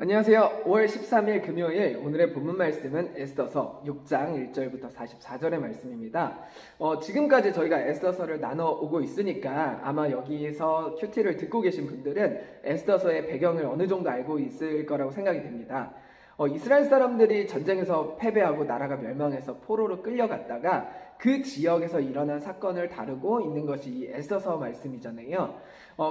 안녕하세요. 5월 13일 금요일 오늘의 본문 말씀은 에스더서 6장 1절부터 44절의 말씀입니다. 지금까지 저희가 에스더서를 나눠오고 있으니까 아마 여기서 큐티를 듣고 계신 분들은 에스더서의 배경을 어느 정도 알고 있을 거라고 생각이 됩니다. 이스라엘 사람들이 전쟁에서 패배하고 나라가 멸망해서 포로로 끌려갔다가 그 지역에서 일어난 사건을 다루고 있는 것이 이 에스더서 말씀이잖아요.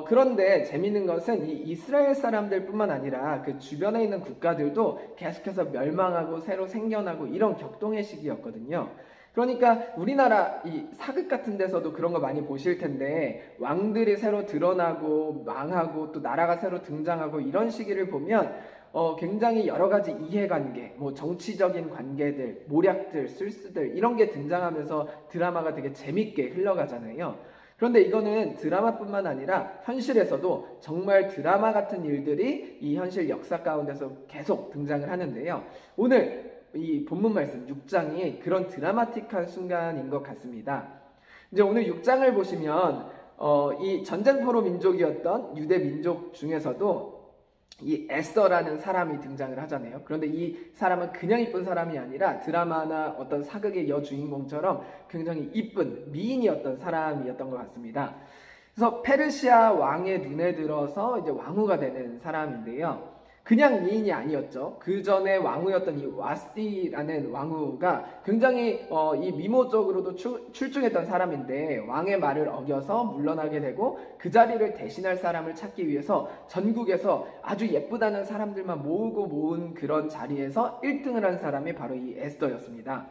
그런데 재밌는 것은 이 이스라엘 사람들뿐만 아니라 그 주변에 있는 국가들도 계속해서 멸망하고 새로 생겨나고 이런 격동의 시기였거든요. 그러니까 우리나라 이 사극 같은 데서도 그런 거 많이 보실 텐데 왕들이 새로 드러나고 망하고 또 나라가 새로 등장하고 이런 시기를 보면 굉장히 여러 가지 이해관계, 정치적인 관계들, 모략들, 술수들 이런 게 등장하면서 드라마가 되게 재밌게 흘러가잖아요. 그런데 이거는 드라마뿐만 아니라 현실에서도 정말 드라마 같은 일들이 이 현실 역사 가운데서 계속 등장을 하는데요. 오늘 이 본문 말씀 6장이 그런 드라마틱한 순간인 것 같습니다. 이제 오늘 6장을 보시면 이 전쟁포로 민족이었던 유대 민족 중에서도 이 에스더라는 사람이 등장을 하잖아요. 그런데 이 사람은 그냥 이쁜 사람이 아니라 드라마나 어떤 사극의 여주인공처럼 굉장히 이쁜 미인이었던 사람이었던 것 같습니다. 그래서 페르시아 왕의 눈에 들어서 이제 왕후가 되는 사람인데요. 그냥 미인이 아니었죠. 그 전에 왕후였던 이 와스디라는 왕후가 굉장히 이 미모적으로도 출중했던 사람인데 왕의 말을 어겨서 물러나게 되고 그 자리를 대신할 사람을 찾기 위해서 전국에서 아주 예쁘다는 사람들만 모은 그런 자리에서 1등을 한 사람이 바로 이 에스더였습니다.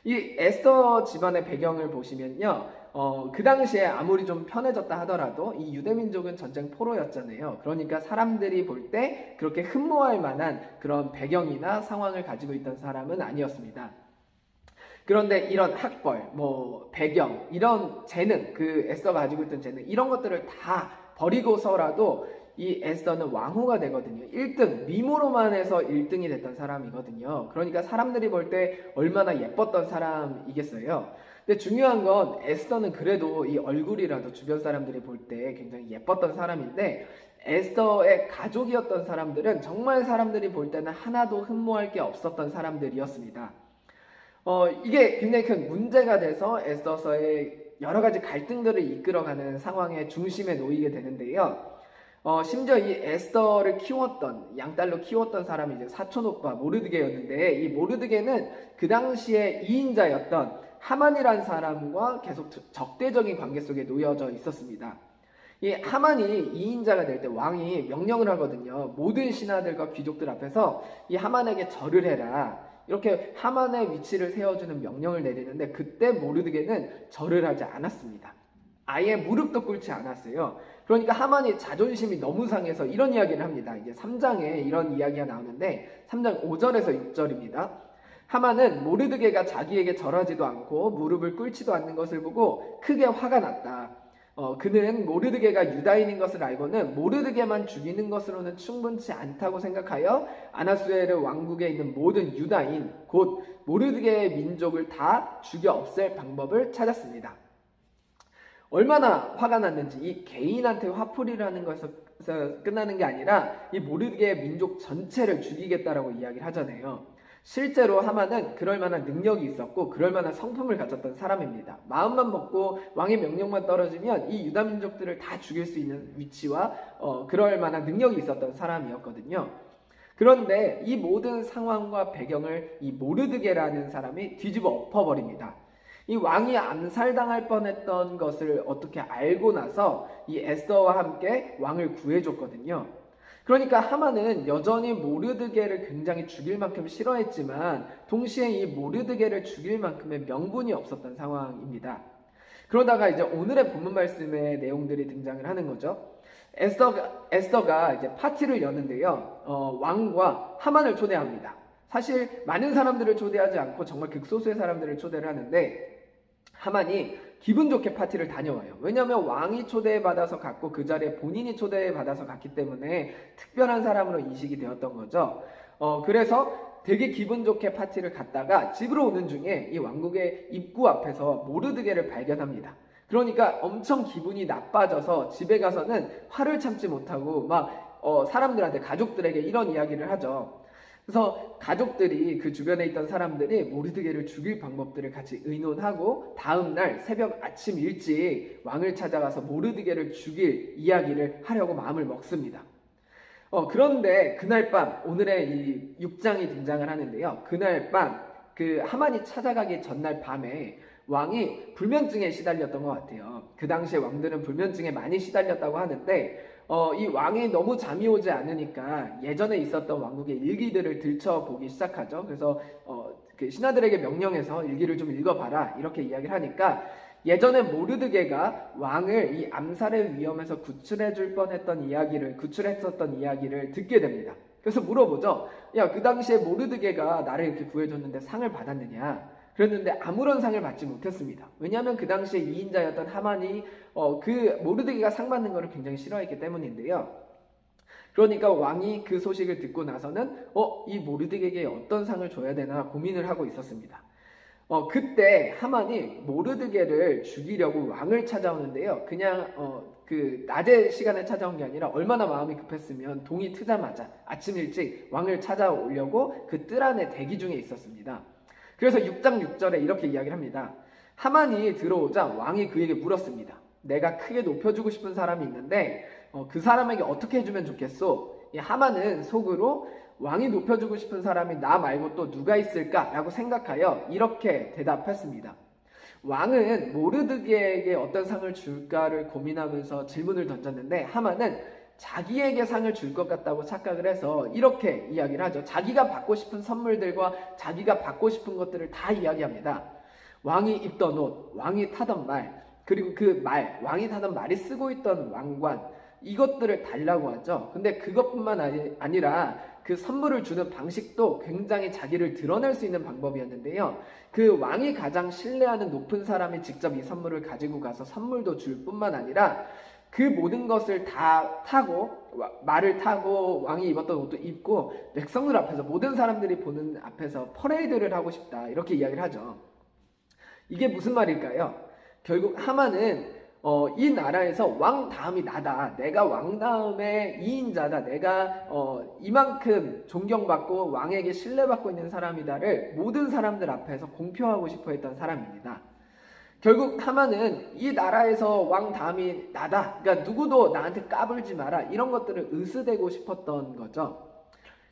이 에스더 집안의 배경을 보시면요. 그 당시에 아무리 좀 편해졌다 하더라도 이 유대민족은 전쟁 포로였잖아요. 그러니까 사람들이 볼 때 그렇게 흠모할 만한 그런 배경이나 상황을 가지고 있던 사람은 아니었습니다. 그런데 이런 학벌, 배경, 이런 재능, 그 에스더가 가지고 있던 재능, 이런 것들을 다 버리고서라도 이 에스더는 왕후가 되거든요. 1등, 미모로만 해서 1등이 됐던 사람이거든요. 그러니까 사람들이 볼 때 얼마나 예뻤던 사람이겠어요. 근데 중요한 건 에스더는 그래도 이 얼굴이라도 주변 사람들이 볼 때 굉장히 예뻤던 사람인데 에스더의 가족이었던 사람들은 정말 사람들이 볼 때는 하나도 흠모할 게 없었던 사람들이었습니다. 이게 굉장히 큰 문제가 돼서 에스더서의 여러 가지 갈등들을 이끌어가는 상황의 중심에 놓이게 되는데요. 심지어 이 에스더를 키웠던, 양딸로 키웠던 사람이 이제 사촌오빠 모르드게였는데 이 모르드게는 그 당시에 2인자였던 하만이라는 사람과 계속 적대적인 관계 속에 놓여져 있었습니다. 이 하만이 2인자가 될 때 왕이 명령을 하거든요. 모든 신하들과 귀족들 앞에서 이 하만에게 절을 해라. 이렇게 하만의 위치를 세워주는 명령을 내리는데 그때 모르드게는 절을 하지 않았습니다. 아예 무릎도 꿇지 않았어요. 그러니까 하만이 자존심이 너무 상해서 이런 이야기를 합니다. 이제 3장에 이런 이야기가 나오는데 3장 5절에서 6절입니다. 하만은 모르드게가 자기에게 절하지도 않고 무릎을 꿇지도 않는 것을 보고 크게 화가 났다. 그는 모르드게가 유다인인 것을 알고는 모르드게만 죽이는 것으로는 충분치 않다고 생각하여 아하수에르 왕국에 있는 모든 유다인 곧 모르드게의 민족을 다 죽여 없앨 방법을 찾았습니다. 얼마나 화가 났는지 이 개인한테 화풀이라는 것에서 끝나는 게 아니라 이 모르드게의 민족 전체를 죽이겠다라고 이야기를 하잖아요. 실제로 하만은 그럴 만한 능력이 있었고 그럴 만한 성품을 가졌던 사람입니다. 마음만 먹고 왕의 명령만 떨어지면 이 유다 민족들을 다 죽일 수 있는 위치와 그럴 만한 능력이 있었던 사람이었거든요. 그런데 이 모든 상황과 배경을 이 모르드게라는 사람이 뒤집어 엎어버립니다. 이 왕이 암살당할 뻔했던 것을 어떻게 알고 나서 이 에스더와 함께 왕을 구해줬거든요. 그러니까 하만은 여전히 모르드게를 굉장히 죽일 만큼 싫어했지만 동시에 이 모르드게를 죽일 만큼의 명분이 없었던 상황입니다. 그러다가 이제 오늘의 본문 말씀의 내용들이 등장을 하는 거죠. 에스더가 이제 파티를 여는데요. 왕과 하만을 초대합니다. 사실 많은 사람들을 초대하지 않고 정말 극소수의 사람들을 초대를 하는데 하만이 기분 좋게 파티를 다녀와요. 왜냐하면 왕이 초대받아서 갔고 그 자리에 본인이 초대받아서 갔기 때문에 특별한 사람으로 인식이 되었던 거죠. 그래서 되게 기분 좋게 파티를 갔다가 집으로 오는 중에 이 왕국의 입구 앞에서 모르드게를 발견합니다. 그러니까 엄청 기분이 나빠져서 집에 가서는 화를 참지 못하고 막 사람들한테, 가족들에게 이런 이야기를 하죠. 그래서 가족들이, 그 주변에 있던 사람들이 모르드게를 죽일 방법들을 같이 의논하고 다음날 새벽 아침 일찍 왕을 찾아가서 모르드게를 죽일 이야기를 하려고 마음을 먹습니다. 그런데 그날 밤, 오늘의 이 6장이 등장을 하는데요. 그날 밤, 그 하만이 찾아가기 전날 밤에 왕이 불면증에 시달렸던 것 같아요. 그 당시에 왕들은 불면증에 많이 시달렸다고 하는데 이 왕이 너무 잠이 오지 않으니까 예전에 있었던 왕국의 일기들을 들춰보기 시작하죠. 그래서 그 신하들에게 명령해서 일기를 좀 읽어봐라 이렇게 이야기를 하니까 예전에 모르드게가 왕을 이 암살의 위험에서 구출했었던 이야기를 듣게 됩니다. 그래서 물어보죠. 야, 그 당시에 모르드게가 나를 이렇게 구해줬는데 상을 받았느냐? 그랬는데 아무런 상을 받지 못했습니다. 왜냐하면 그 당시에 이인자였던 하만이 그 모르드게가 상 받는 것을 굉장히 싫어했기 때문인데요. 그러니까 왕이 그 소식을 듣고 나서는 이 모르드게에게 어떤 상을 줘야 되나 고민을 하고 있었습니다. 그때 하만이 모르드게를 죽이려고 왕을 찾아오는데요. 그냥 그 낮의 시간에 찾아온 게 아니라 얼마나 마음이 급했으면 동이 트자마자 아침 일찍 왕을 찾아오려고 그 뜰 안에 대기 중에 있었습니다. 그래서 6장 6절에 이렇게 이야기를 합니다. 하만이 들어오자 왕이 그에게 물었습니다. 내가 크게 높여주고 싶은 사람이 있는데 그 사람에게 어떻게 해주면 좋겠소? 이 하만은 속으로 왕이 높여주고 싶은 사람이 나 말고 또 누가 있을까라고 생각하여 이렇게 대답했습니다. 왕은 모르드게에게 어떤 상을 줄까를 고민하면서 질문을 던졌는데 하만은 자기에게 상을 줄 것 같다고 착각을 해서 이렇게 이야기를 하죠. 자기가 받고 싶은 선물들과 자기가 받고 싶은 것들을 다 이야기합니다. 왕이 입던 옷, 왕이 타던 말, 그리고 그 말, 왕이 타던 말이 쓰고 있던 왕관, 이것들을 달라고 하죠. 근데 그것뿐만 아니라 그 선물을 주는 방식도 굉장히 자기를 드러낼 수 있는 방법이었는데요. 그 왕이 가장 신뢰하는 높은 사람이 직접 이 선물을 가지고 가서 선물도 줄 뿐만 아니라 그 모든 것을 다 타고, 말을 타고 왕이 입었던 옷도 입고 백성들 앞에서, 모든 사람들이 보는 앞에서 퍼레이드를 하고 싶다 이렇게 이야기를 하죠. 이게 무슨 말일까요? 결국 하만은 이 나라에서 왕 다음이 나다. 내가 왕 다음에 2인자다. 내가 이만큼 존경받고 왕에게 신뢰받고 있는 사람이다를 모든 사람들 앞에서 공표하고 싶어 했던 사람입니다. 결국 하만은 이 나라에서 왕 다음이 나다. 그러니까 누구도 나한테 까불지 마라. 이런 것들을 으스대고 싶었던 거죠.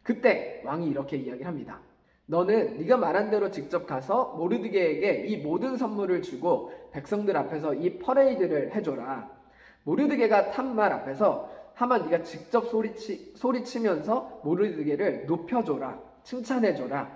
그때 왕이 이렇게 이야기를 합니다. 너는 네가 말한 대로 직접 가서 모르드게에게 이 모든 선물을 주고 백성들 앞에서 이 퍼레이드를 해줘라. 모르드게가 탄 말 앞에서 하만 네가 직접 소리치면서 모르드게를 높여줘라. 칭찬해줘라.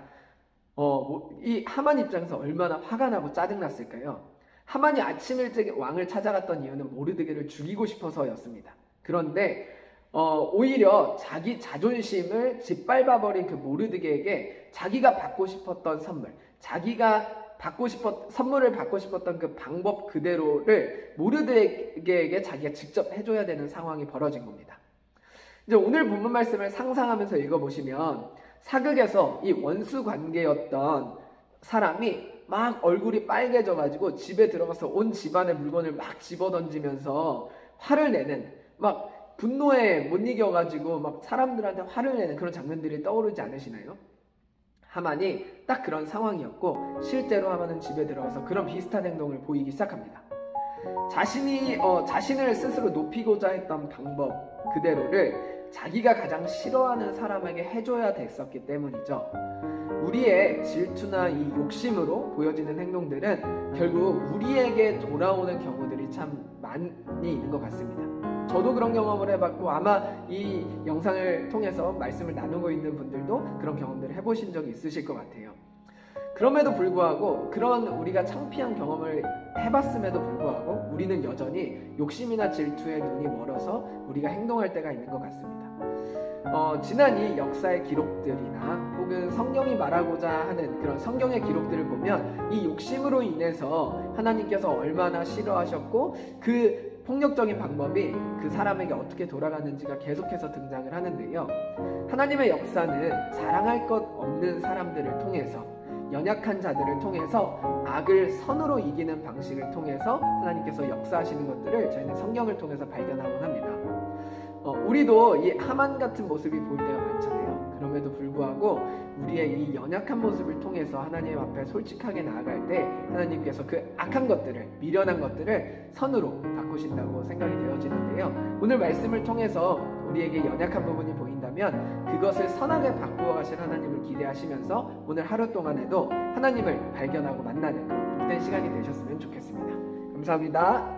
이 하만 입장에서 얼마나 화가 나고 짜증났을까요? 하만이 아침 일찍 왕을 찾아갔던 이유는 모르드게를 죽이고 싶어서였습니다. 그런데 오히려 자기 자존심을 짓밟아버린 그 모르드게에게 자기가 받고 싶었던 선물, 선물을 받고 싶었던 그 방법 그대로를 모르드게에게 자기가 직접 해줘야 되는 상황이 벌어진 겁니다. 이제 오늘 본문 말씀을 상상하면서 읽어보시면 사극에서 이 원수 관계였던 사람이 막 얼굴이 빨개져가지고 집에 들어가서 온 집안의 물건을 막 집어던지면서 화를 내는, 막 분노에 못 이겨가지고 막 사람들한테 화를 내는 그런 장면들이 떠오르지 않으시나요? 하만이 딱 그런 상황이었고 실제로 하만은 집에 들어가서 그런 비슷한 행동을 보이기 시작합니다. 자신을 스스로 높이고자 했던 방법 그대로를 자기가 가장 싫어하는 사람에게 해줘야 됐었기 때문이죠. 우리의 질투나 이 욕심으로 보여지는 행동들은 결국 우리에게 돌아오는 경우들이 참 많이 있는 것 같습니다. 저도 그런 경험을 해봤고 아마 이 영상을 통해서 말씀을 나누고 있는 분들도 그런 경험들을 해보신 적이 있으실 것 같아요. 그럼에도 불구하고 그런 우리가 창피한 경험을 해봤음에도 불구하고 우리는 여전히 욕심이나 질투에 눈이 멀어서 우리가 행동할 때가 있는 것 같습니다. 지난 이 역사의 기록들이나 혹은 성경이 말하고자 하는 그런 성경의 기록들을 보면 이 욕심으로 인해서 하나님께서 얼마나 싫어하셨고 그 폭력적인 방법이 그 사람에게 어떻게 돌아가는지가 계속해서 등장을 하는데요. 하나님의 역사는 자랑할 것 없는 사람들을 통해서, 연약한 자들을 통해서, 악을 선으로 이기는 방식을 통해서 하나님께서 역사하시는 것들을 저희는 성경을 통해서 발견하곤 합니다. 우리도 이 하만 같은 모습이 보일 때가 많잖아요. 그럼에도 불구하고 우리의 이 연약한 모습을 통해서 하나님 앞에 솔직하게 나아갈 때 하나님께서 그 악한 것들을, 미련한 것들을 선으로 바꾸신다고 생각이 되어지는데요. 오늘 말씀을 통해서 우리에게 연약한 부분이 보인다면 그것을 선하게 바꾸어 가실 하나님을 기대하시면서 오늘 하루 동안에도 하나님을 발견하고 만나는 그런 복된 시간이 되셨으면 좋겠습니다. 감사합니다.